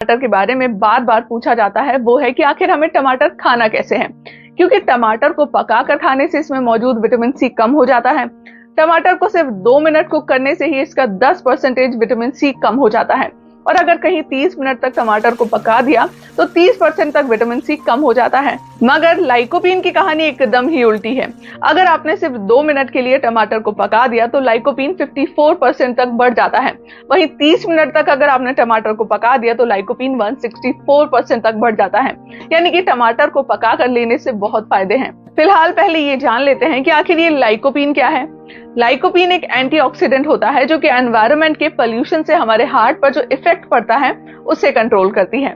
टमाटर के बारे में बार बार पूछा जाता है वो है कि आखिर हमें टमाटर खाना कैसे है। क्योंकि टमाटर को पकाकर खाने से इसमें मौजूद विटामिन सी कम हो जाता है। टमाटर को सिर्फ 2 मिनट कुक करने से ही इसका 10% विटामिन सी कम हो जाता है। और अगर कहीं 30 मिनट तक टमाटर को पका दिया तो 30% तक विटामिन सी कम हो जाता है। मगर लाइकोपीन की कहानी एकदम ही उल्टी है। अगर आपने सिर्फ 2 मिनट के लिए टमाटर को पका दिया तो लाइकोपीन 54% तक बढ़ जाता है। वहीं 30 मिनट तक अगर आपने टमाटर को पका दिया तो लाइकोपीन 164% तक बढ़ जाता है। यानी कि टमाटर को पका कर लेने से बहुत फायदे हैं। फिलहाल पहले ये जान लेते हैं कि आखिर ये लाइकोपीन क्या है। लाइकोपीन एक एंटीऑक्सीडेंट होता है जो कि एनवायरनमेंट के पोल्यूशन से हमारे हार्ट पर जो इफेक्ट पड़ता है उसे कंट्रोल करती है।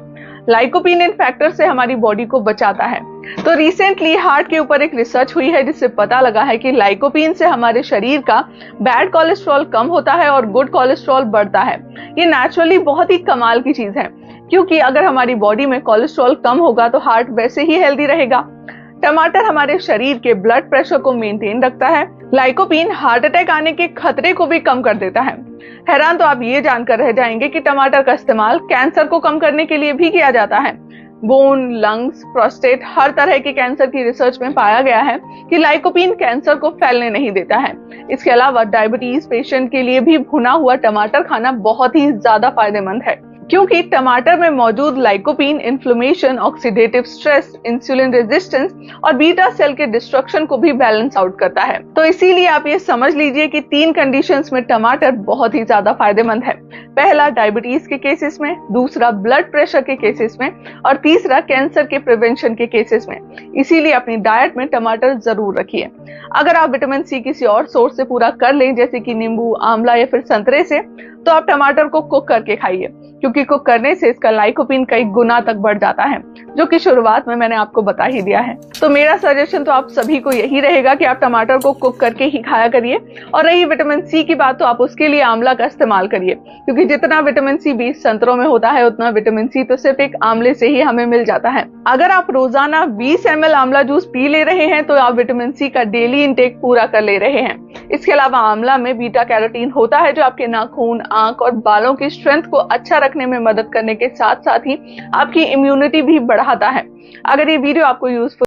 लाइकोपीन इन फैक्टर से हमारी बॉडी को बचाता है। तो रिसेंटली हार्ट के ऊपर एक रिसर्च हुई है जिससे पता लगा है कि लाइकोपीन से हमारे शरीर का बैड कोलेस्ट्रॉल कम होता है और गुड कोलेस्ट्रॉल बढ़ता है। ये नेचुरली बहुत ही कमाल की चीज है, क्योंकि अगर हमारी बॉडी में कोलेस्ट्रॉल कम होगा तो हार्ट वैसे ही हेल्दी रहेगा। टमाटर हमारे शरीर के ब्लड प्रेशर को मेंटेन रखता है। लाइकोपीन हार्ट अटैक आने के खतरे को भी कम कर देता है। हैरान तो आप ये जानकर रह जाएंगे कि टमाटर का इस्तेमाल कैंसर को कम करने के लिए भी किया जाता है। बोन, लंग्स, प्रोस्टेट, हर तरह के कैंसर की रिसर्च में पाया गया है कि लाइकोपीन कैंसर को फैलने नहीं देता है। इसके अलावा डायबिटीज पेशेंट के लिए भी भुना हुआ टमाटर खाना बहुत ही ज्यादा फायदेमंद है, क्योंकि टमाटर में मौजूद lycopene inflammation, oxidative stress, insulin resistance और बीटा सेल के डिस्ट्रक्शन को भी बैलेंस आउट करता है। तो इसीलिए आप ये समझ लीजिए कि 3 कंडीशंस में टमाटर बहुत ही ज्यादा फायदेमंद है। पहला डायबिटीज के केसेस में, दूसरा ब्लड प्रेशर के केसेस में और तीसरा कैंसर के प्रिवेंशन के केसेस में। इसीलिए अपनी डाइट में टमाटर जरूर रखिए। अगर आप विटामिन सी किसी और सोर्स से पूरा कर लें, जैसे कि नींबू, आंवला या फिर संतरे से, तो आप टमाटर को कुक करके खाइए, क्योंकि कुक करने से इसका लाइकोपीन कई गुना तक बढ़ जाता है, जो कि शुरुआत में मैंने आपको बता ही दिया है। तो मेरा सजेशन तो आप सभी को यही रहेगा कि आप टमाटर को कुक करके ही खाया करिए। और रही विटामिन सी की बात, तो आप उसके लिए आंवला का इस्तेमाल करिए, क्योंकि जितना विटामिन सी 20 संतरों में होता है उतना विटामिन सी तो सिर्फ एक आंवले से ही हमें मिल जाता है। अगर आप रोजाना 20 ml आंवला जूस पी ले रहे हैं तो आप विटामिन सी का डेली इंटेक पूरा कर ले रहे हैं। इसके अलावा आंवला में बीटा कैरोटीन होता है जो आपके नाखून, आंख और बालों की स्ट्रेंथ को अच्छा रखने में मदद करने के साथ साथ ही आपकी इम्यूनिटी भी बढ़ाता है। अगर ये वीडियो आपको यूजफुल